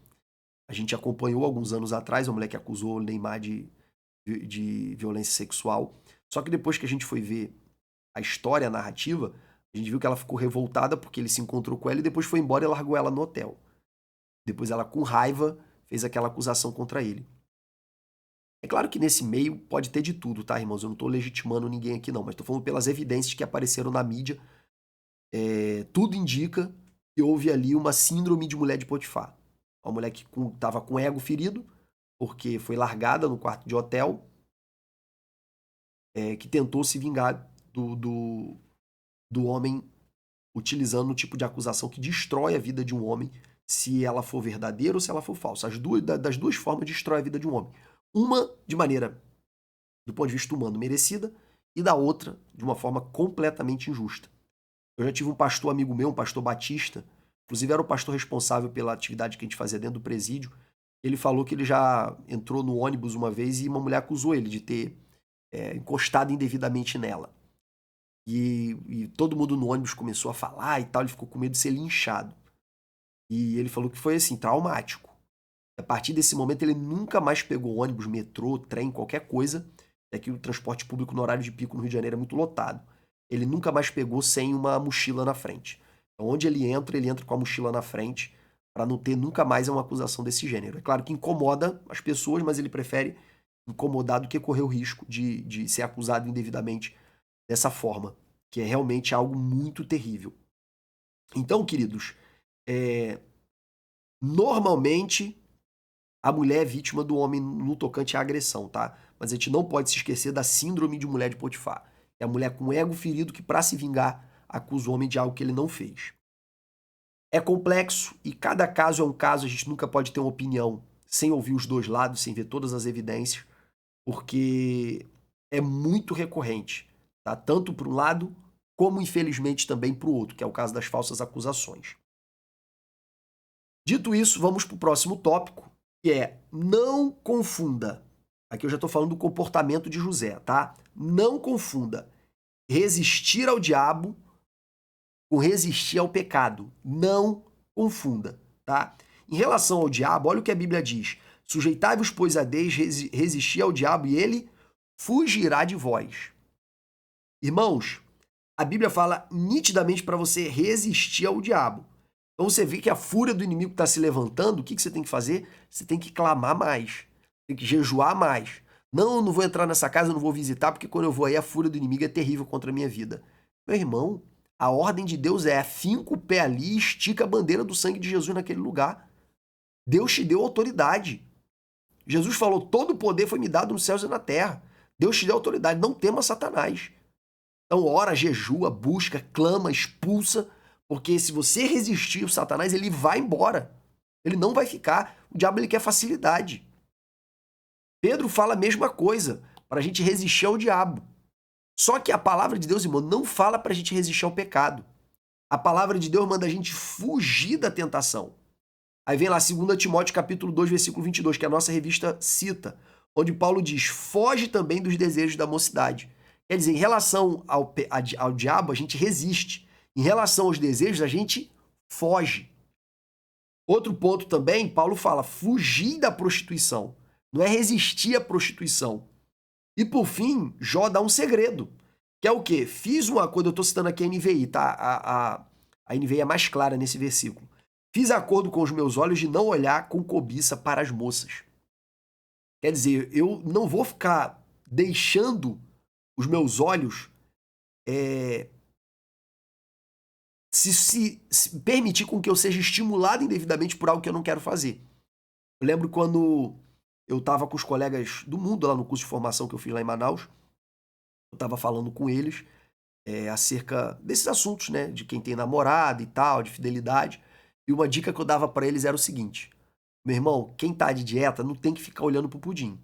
A gente acompanhou alguns anos atrás, uma mulher que acusou o Neymar de violência sexual. Só que depois que a gente foi ver a história, a narrativa, a gente viu que ela ficou revoltada porque ele se encontrou com ela e depois foi embora e largou ela no hotel. Depois ela, com raiva, fez aquela acusação contra ele. É claro que nesse meio pode ter de tudo, tá, irmãos? Eu não tô legitimando ninguém aqui, não, mas tô falando pelas evidências que apareceram na mídia. Tudo indica que houve ali uma síndrome de mulher de Potifar. Uma mulher que tava com ego ferido, porque foi largada no quarto de hotel, que tentou se vingar do homem utilizando um tipo de acusação que destrói a vida de um homem, se ela for verdadeira ou se ela for falsa. Das duas formas destrói a vida de um homem. Uma de maneira, do ponto de vista humano, merecida, e da outra de uma forma completamente injusta. Eu já tive um pastor amigo meu, um pastor batista, inclusive era o pastor responsável pela atividade que a gente fazia dentro do presídio. Ele falou que ele já entrou no ônibus uma vez e uma mulher acusou ele de ter encostado indevidamente nela. E todo mundo no ônibus começou a falar e tal, ele ficou com medo de ser linchado. E ele falou que foi assim, traumático. A partir desse momento ele nunca mais pegou ônibus, metrô, trem, qualquer coisa. É que o transporte público no horário de pico no Rio de Janeiro é muito lotado. Ele nunca mais pegou sem uma mochila na frente. Então, onde ele entra com a mochila na frente, para não ter nunca mais uma acusação desse gênero. É claro que incomoda as pessoas, mas ele prefere incomodar do que correr o risco de ser acusado indevidamente dessa forma, que é realmente algo muito terrível. Então, queridos, normalmente a mulher é vítima do homem no tocante à agressão, tá? Mas a gente não pode se esquecer da síndrome de mulher de Potifar. É a mulher com ego ferido que, para se vingar, acusa o homem de algo que ele não fez. É complexo e cada caso é um caso, a gente nunca pode ter uma opinião sem ouvir os dois lados, sem ver todas as evidências, porque é muito recorrente, tá? Tanto para um lado, como infelizmente também para o outro, que é o caso das falsas acusações. Dito isso, vamos para o próximo tópico, que é não confunda. Aqui eu já estou falando do comportamento de José, tá? Não confunda resistir ao diabo com resistir ao pecado. Não confunda, tá? Em relação ao diabo, olha o que a Bíblia diz. Sujeitai-vos, pois, a Deus, resistir ao diabo e ele fugirá de vós. Irmãos, a Bíblia fala nitidamente para você resistir ao diabo. Então você vê que a fúria do inimigo está se levantando, o que você tem que fazer? Você tem que clamar mais, tem que jejuar mais. Não, não vou entrar nessa casa, não vou visitar, porque quando eu vou aí a fúria do inimigo é terrível contra a minha vida. Meu irmão, a ordem de Deus é finca o pé ali e estica a bandeira do sangue de Jesus naquele lugar. Deus te deu autoridade. Jesus falou, todo o poder foi me dado nos céus e na terra. Deus te deu autoridade, não tema Satanás. Então ora, jejua, busca, clama, expulsa, porque se você resistir o Satanás, ele vai embora. Ele não vai ficar. O diabo ele quer facilidade. Pedro fala a mesma coisa, para a gente resistir ao diabo. Só que a palavra de Deus, irmão, não fala para a gente resistir ao pecado. A palavra de Deus manda a gente fugir da tentação. Aí vem lá 2 Timóteo capítulo 2, versículo 22, que a nossa revista cita, onde Paulo diz, foge também dos desejos da mocidade. Quer dizer, em relação ao diabo, a gente resiste. Em relação aos desejos, a gente foge. Outro ponto também, Paulo fala, fugir da prostituição. Não é resistir à prostituição. E por fim, Jó dá um segredo, que é o quê? Fiz um acordo, eu estou citando aqui a NVI, tá? A NVI é mais clara nesse versículo. Fiz acordo com os meus olhos de não olhar com cobiça para as moças. Quer dizer, eu não vou ficar deixando os meus olhos se permitir com que eu seja estimulado indevidamente por algo que eu não quero fazer. Eu lembro quando eu estava com os colegas do mundo lá no curso de formação que eu fiz lá em Manaus, eu estava falando com eles acerca desses assuntos, né, de quem tem namorado e tal, de fidelidade, e uma dica que eu dava para eles era o seguinte, meu irmão, quem tá de dieta não tem que ficar olhando pro pudim.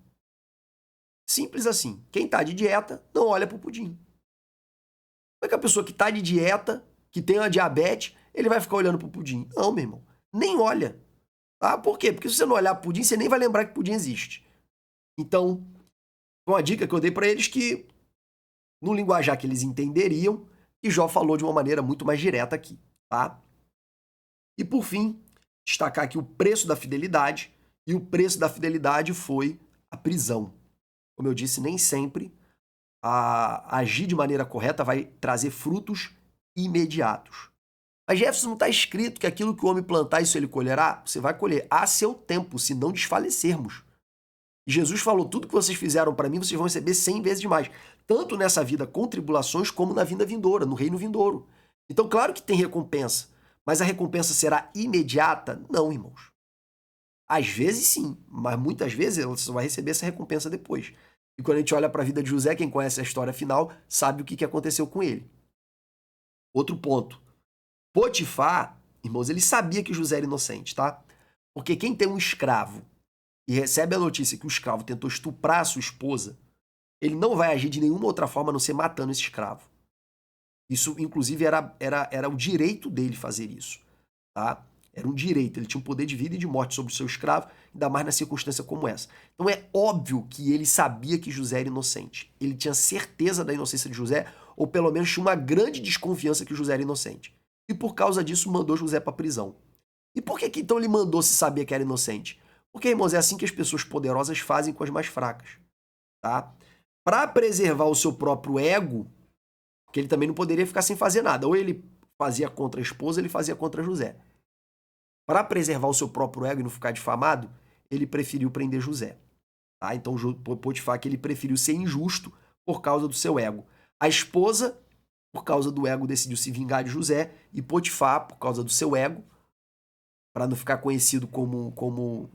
Simples assim. Quem tá de dieta não olha pro pudim. Como é que a pessoa que tá de dieta, que tem uma diabetes, ele vai ficar olhando pro pudim? Não, meu irmão. Nem olha. Ah, por quê? Porque se você não olhar pro pudim, você nem vai lembrar que pudim existe. Então, uma dica que eu dei para eles que, no linguajar que eles entenderiam, que Jó falou de uma maneira muito mais direta aqui, tá? E por fim, destacar aqui o preço da fidelidade, e o preço da fidelidade foi a prisão. Como eu disse, nem sempre agir de maneira correta vai trazer frutos imediatos. Mas Jefferson, não está escrito que aquilo que o homem plantar, isso ele colherá? Você vai colher a seu tempo, se não desfalecermos. E Jesus falou, tudo que vocês fizeram para mim, vocês vão receber 100 vezes mais. Tanto nessa vida com tribulações, como na vida vindoura, no reino vindouro. Então, claro que tem recompensa. Mas a recompensa será imediata? Não, irmãos. Às vezes sim, mas muitas vezes você só vai receber essa recompensa depois. E quando a gente olha para a vida de José, quem conhece a história final, sabe o que aconteceu com ele. Outro ponto. Potifar, irmãos, ele sabia que José era inocente, tá? Porque quem tem um escravo e recebe a notícia que o escravo tentou estuprar a sua esposa, ele não vai agir de nenhuma outra forma a não ser matando esse escravo. Isso, inclusive, era o direito dele fazer isso, tá? Era um direito, ele tinha um poder de vida e de morte sobre o seu escravo, ainda mais na circunstância como essa. Então é óbvio que ele sabia que José era inocente. Ele tinha certeza da inocência de José, ou pelo menos tinha uma grande desconfiança que José era inocente. E por causa disso mandou José para a prisão. E por que então ele mandou se sabia que era inocente? Porque, irmãos, é assim que as pessoas poderosas fazem com as mais fracas, tá? Para preservar o seu próprio ego, que ele também não poderia ficar sem fazer nada. Ou ele fazia contra a esposa, ou ele fazia contra José. Para preservar o seu próprio ego e não ficar difamado, ele preferiu prender José. Tá? Então Potifar que ele preferiu ser injusto por causa do seu ego. A esposa, por causa do ego, decidiu se vingar de José, e Potifar, por causa do seu ego, para não ficar conhecido como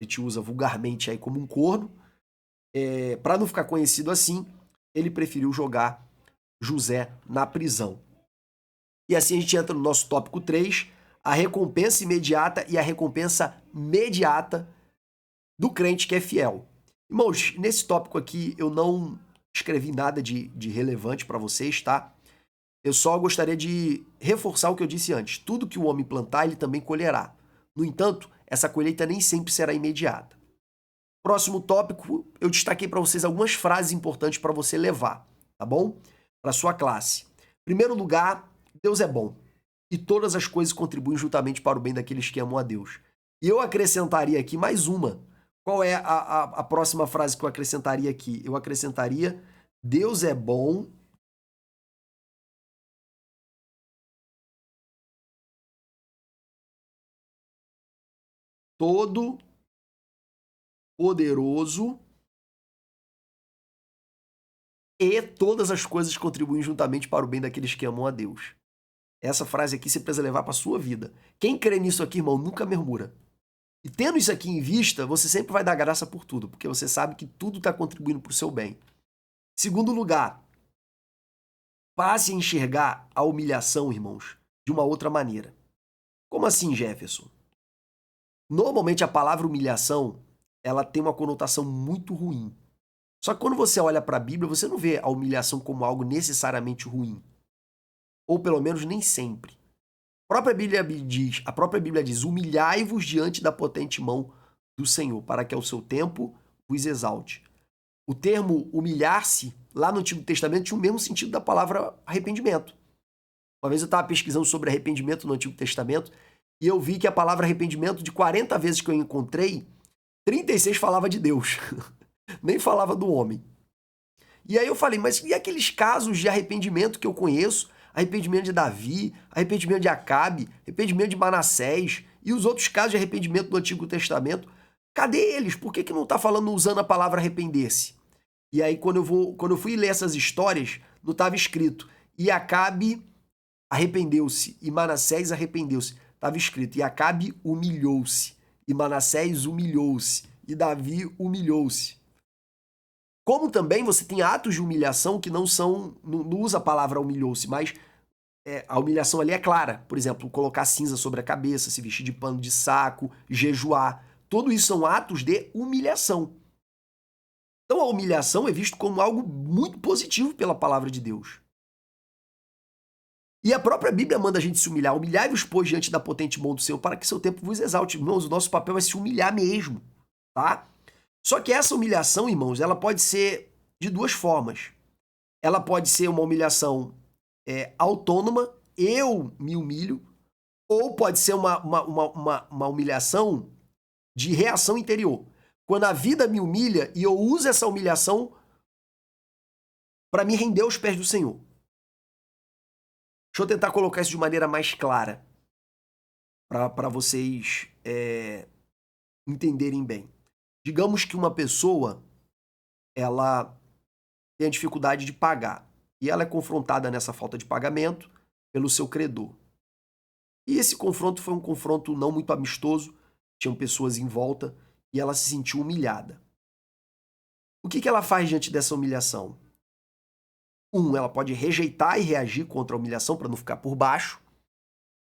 a gente usa vulgarmente aí como um corno, para não ficar conhecido assim, ele preferiu jogar José na prisão. E assim a gente entra no nosso tópico 3, a recompensa imediata e a recompensa mediata do crente que é fiel. Irmãos, nesse tópico aqui eu não escrevi nada de relevante para vocês, tá? Eu só gostaria de reforçar o que eu disse antes. Tudo que o homem plantar, ele também colherá. No entanto, essa colheita nem sempre será imediata. Próximo tópico, eu destaquei para vocês algumas frases importantes para você levar, tá bom? Para sua classe. Em primeiro lugar, Deus é bom e todas as coisas contribuem juntamente para o bem daqueles que amam a Deus. E eu acrescentaria aqui mais uma. Qual é a próxima frase que eu acrescentaria aqui? Eu acrescentaria: Deus é bom. Todo poderoso e todas as coisas contribuem juntamente para o bem daqueles que amam a Deus. Essa frase aqui você precisa levar para a sua vida. Quem crê nisso aqui, irmão, nunca murmura. E tendo isso aqui em vista, você sempre vai dar graça por tudo, porque você sabe que tudo está contribuindo para o seu bem. Segundo lugar, passe a enxergar a humilhação, irmãos, de uma outra maneira. Como assim, Jefferson? Normalmente a palavra humilhação, ela tem uma conotação muito ruim. Só que quando você olha para a Bíblia, você não vê a humilhação como algo necessariamente ruim. Ou pelo menos nem sempre. A própria Bíblia diz: humilhai-vos diante da potente mão do Senhor, para que ao seu tempo vos exalte. O termo humilhar-se, lá no Antigo Testamento, tinha o mesmo sentido da palavra arrependimento. Uma vez eu estava pesquisando sobre arrependimento no Antigo Testamento e eu vi que a palavra arrependimento, de 40 vezes que eu encontrei, 36 falava de Deus, nem falava do homem. E aí eu falei, mas e aqueles casos de arrependimento que eu conheço? Arrependimento de Davi, arrependimento de Acabe, arrependimento de Manassés e os outros casos de arrependimento do Antigo Testamento. Cadê eles? Por que não está falando usando a palavra arrepender-se? E aí quando eu fui ler essas histórias, não estava escrito: e Acabe arrependeu-se, e Manassés arrependeu-se. Estava escrito: e Acabe humilhou-se, e Manassés humilhou-se, e Davi humilhou-se. Como também você tem atos de humilhação que não usa a palavra humilhou-se, mas a humilhação ali é clara. Por exemplo, colocar cinza sobre a cabeça, se vestir de pano de saco, jejuar. Tudo isso são atos de humilhação. Então a humilhação é visto como algo muito positivo pela palavra de Deus. E a própria Bíblia manda a gente se humilhar. Humilhai-vos, pois, diante da potente mão do Senhor, para que seu tempo vos exalte. Irmãos, o nosso papel é se humilhar mesmo, tá? Só que essa humilhação, irmãos, ela pode ser de duas formas. Ela pode ser uma humilhação autônoma, eu me humilho, ou pode ser uma humilhação de reação interior. Quando a vida me humilha e eu uso essa humilhação para me render aos pés do Senhor. Deixa Deixa eu tentar colocar isso de maneira mais clara para vocês entenderem bem. Digamos que uma pessoa ela tem a dificuldade de pagar e ela é confrontada nessa falta de pagamento pelo seu credor. E esse confronto foi um confronto não muito amistoso, tinham pessoas em volta e ela se sentiu humilhada. O que ela faz diante dessa humilhação? Ela pode rejeitar e reagir contra a humilhação para não ficar por baixo.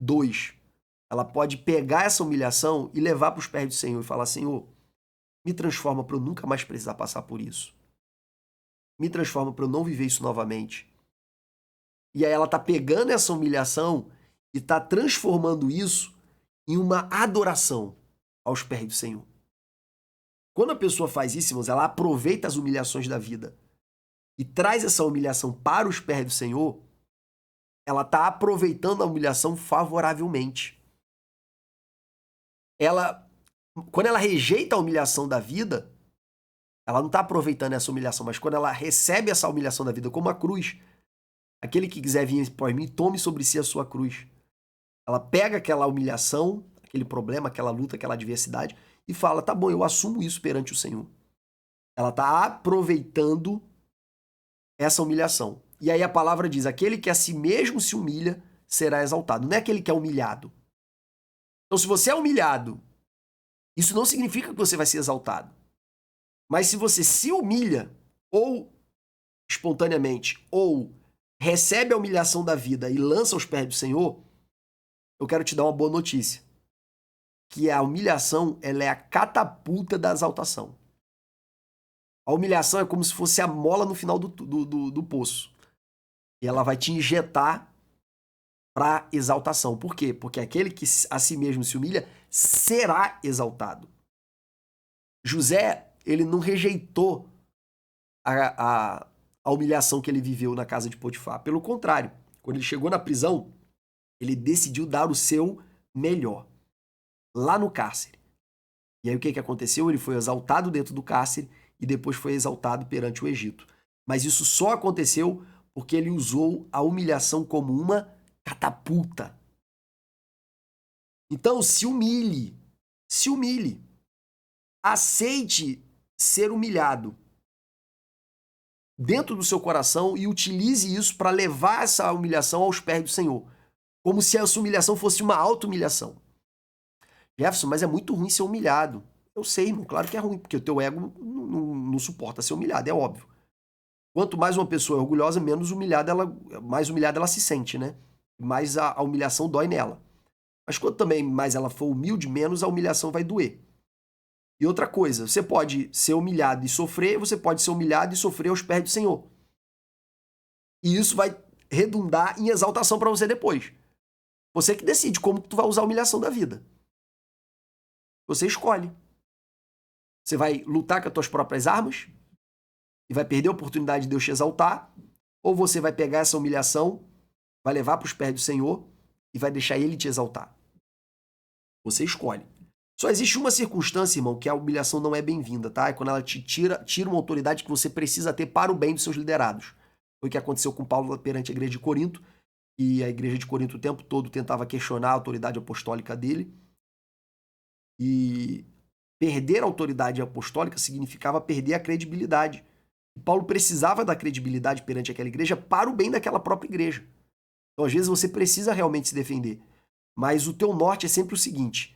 2, ela pode pegar essa humilhação e levar para os pés do Senhor e falar: Senhor, me transforma para eu nunca mais precisar passar por isso. Me transforma para eu não viver isso novamente. E aí ela tá pegando essa humilhação e tá transformando isso em uma adoração aos pés do Senhor. Quando a pessoa faz isso, irmãos, ela aproveita as humilhações da vida e traz essa humilhação para os pés do Senhor, ela tá aproveitando a humilhação favoravelmente. Quando ela rejeita a humilhação da vida, ela não está aproveitando essa humilhação, mas quando ela recebe essa humilhação da vida como a cruz, aquele que quiser vir após mim, tome sobre si a sua cruz. Ela pega aquela humilhação, aquele problema, aquela luta, aquela adversidade e fala: tá bom, eu assumo isso perante o Senhor. Ela está aproveitando essa humilhação. E aí a palavra diz: aquele que a si mesmo se humilha será exaltado. Não é aquele que é humilhado. Então, se você é humilhado, isso não significa que você vai ser exaltado. Mas se você se humilha, ou espontaneamente, ou recebe a humilhação da vida e lança aos pés do Senhor, eu quero te dar uma boa notícia. Que a humilhação, ela é a catapulta da exaltação. A humilhação é como se fosse a mola no final do poço. E ela vai te injetar para exaltação. Por quê? Porque aquele que a si mesmo se humilha será exaltado. José, ele não rejeitou a humilhação que ele viveu na casa de Potifar. Pelo contrário, quando ele chegou na prisão, ele decidiu dar o seu melhor, lá no cárcere. E aí o que aconteceu? Ele foi exaltado dentro do cárcere e depois foi exaltado perante o Egito. Mas isso só aconteceu porque ele usou a humilhação como uma catapulta. Então, se humilhe. Se humilhe. Aceite ser humilhado dentro do seu coração e utilize isso para levar essa humilhação aos pés do Senhor. Como se essa humilhação fosse uma auto-humilhação. Jefferson, mas é muito ruim ser humilhado. Eu sei, irmão, claro que é ruim, porque o teu ego não suporta ser humilhado, é óbvio. Quanto mais uma pessoa é orgulhosa, mais humilhada ela se sente, né? Mais a humilhação dói nela. Mas quanto também mais ela for humilde, menos a humilhação vai doer. E outra coisa, você pode ser humilhado e sofrer, você pode ser humilhado e sofrer aos pés do Senhor. E isso vai redundar em exaltação para você depois. Você que decide como tu vai usar a humilhação da vida. Você escolhe. Você vai lutar com as tuas próprias armas e vai perder a oportunidade de Deus te exaltar, ou você vai pegar essa humilhação, vai levar para os pés do Senhor e vai deixar Ele te exaltar. Você escolhe. Só existe uma circunstância, irmão, que a humilhação não é bem-vinda, tá? É quando ela te tira uma autoridade que você precisa ter para o bem dos seus liderados. Foi o que aconteceu com Paulo perante a igreja de Corinto, e a igreja de Corinto o tempo todo tentava questionar a autoridade apostólica dele. E perder a autoridade apostólica significava perder a credibilidade. E Paulo precisava da credibilidade perante aquela igreja para o bem daquela própria igreja. Então, às vezes, você precisa realmente se defender. Mas o teu norte é sempre o seguinte: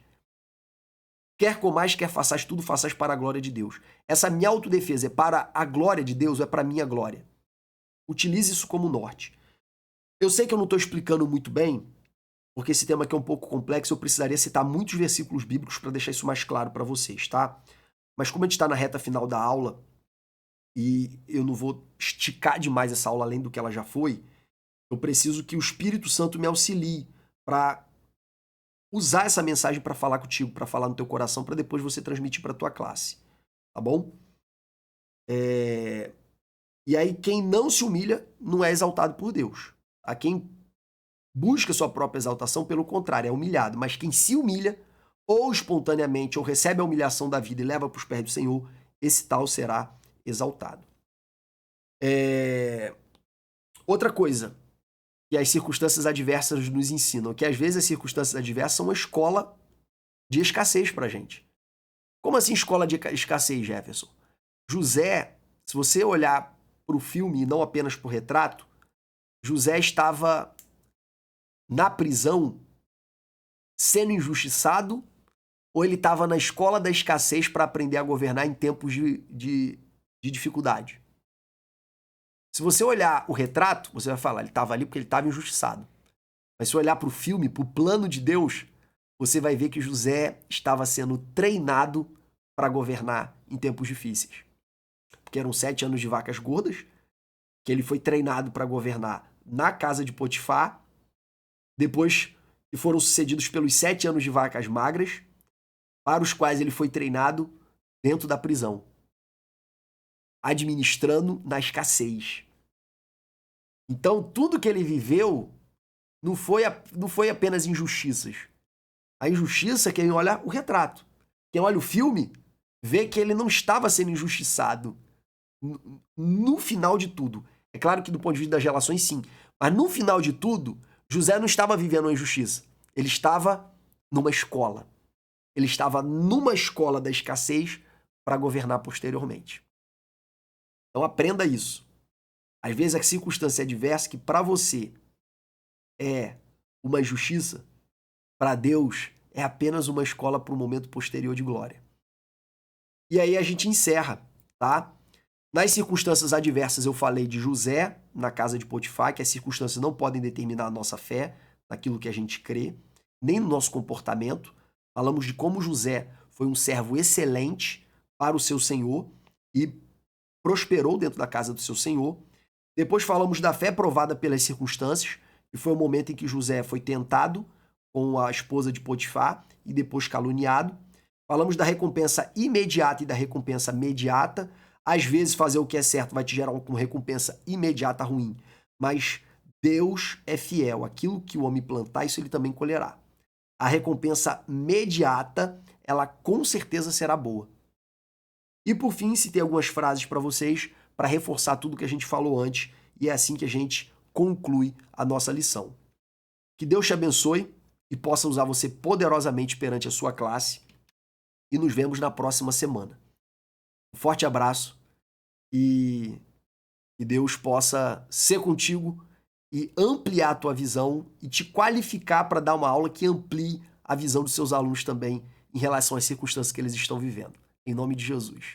quer comais, quer façais tudo, façais para a glória de Deus. Essa minha autodefesa é para a glória de Deus ou é para a minha glória? Utilize isso como norte. Eu sei que eu não estou explicando muito bem, porque esse tema aqui é um pouco complexo, eu precisaria citar muitos versículos bíblicos para deixar isso mais claro para vocês, tá? Mas como a gente está na reta final da aula, e eu não vou esticar demais essa aula além do que ela já foi, eu preciso que o Espírito Santo me auxilie para usar essa mensagem para falar contigo, para falar no teu coração, para depois você transmitir para tua classe, tá bom? E aí quem não se humilha não é exaltado por Deus. A quem busca sua própria exaltação, pelo contrário, é humilhado. Mas quem se humilha, ou espontaneamente, ou recebe a humilhação da vida e leva para os pés do Senhor, esse tal será exaltado. Outra coisa, que as circunstâncias adversas nos ensinam, que às vezes as circunstâncias adversas são uma escola de escassez pra gente. Como assim escola de escassez, Jefferson? José, se você olhar para o filme e não apenas para o retrato, José estava na prisão sendo injustiçado ou ele estava na escola da escassez para aprender a governar em tempos de dificuldade? Se você olhar o retrato, você vai falar, ele estava ali porque ele estava injustiçado. Mas se olhar para o filme, para o plano de Deus, você vai ver que José estava sendo treinado para governar em tempos difíceis. Porque eram 7 anos de vacas gordas, que ele foi treinado para governar na casa de Potifar, depois que foram sucedidos pelos 7 anos de vacas magras, para os quais ele foi treinado dentro da prisão, administrando na escassez. Então, tudo que ele viveu não foi apenas injustiças. A injustiça, quem olha o retrato, quem olha o filme, vê que ele não estava sendo injustiçado no final de tudo. É claro que do ponto de vista das relações, sim. Mas no final de tudo, José não estava vivendo uma injustiça. Ele estava numa escola. Ele estava numa escola da escassez para governar posteriormente. Então aprenda isso. Às vezes a circunstância adversa que para você é uma injustiça, para Deus é apenas uma escola para um momento posterior de glória. E aí a gente encerra, tá? Nas circunstâncias adversas eu falei de José na casa de Potifar, que as circunstâncias não podem determinar a nossa fé, naquilo que a gente crê, nem no nosso comportamento. Falamos de como José foi um servo excelente para o seu senhor e prosperou dentro da casa do seu senhor. Depois falamos da fé provada pelas circunstâncias, que foi o momento em que José foi tentado com a esposa de Potifar e depois caluniado. Falamos da recompensa imediata e da recompensa mediata. Às vezes fazer o que é certo vai te gerar uma recompensa imediata ruim, mas Deus é fiel. Aquilo que o homem plantar, isso ele também colherá. A recompensa mediata, ela com certeza será boa. E por fim, citei algumas frases para vocês para reforçar tudo que a gente falou antes, e é assim que a gente conclui a nossa lição. Que Deus te abençoe e possa usar você poderosamente perante a sua classe, e nos vemos na próxima semana. Um forte abraço e que Deus possa ser contigo e ampliar a tua visão e te qualificar para dar uma aula que amplie a visão dos seus alunos também em relação às circunstâncias que eles estão vivendo. Em nome de Jesus.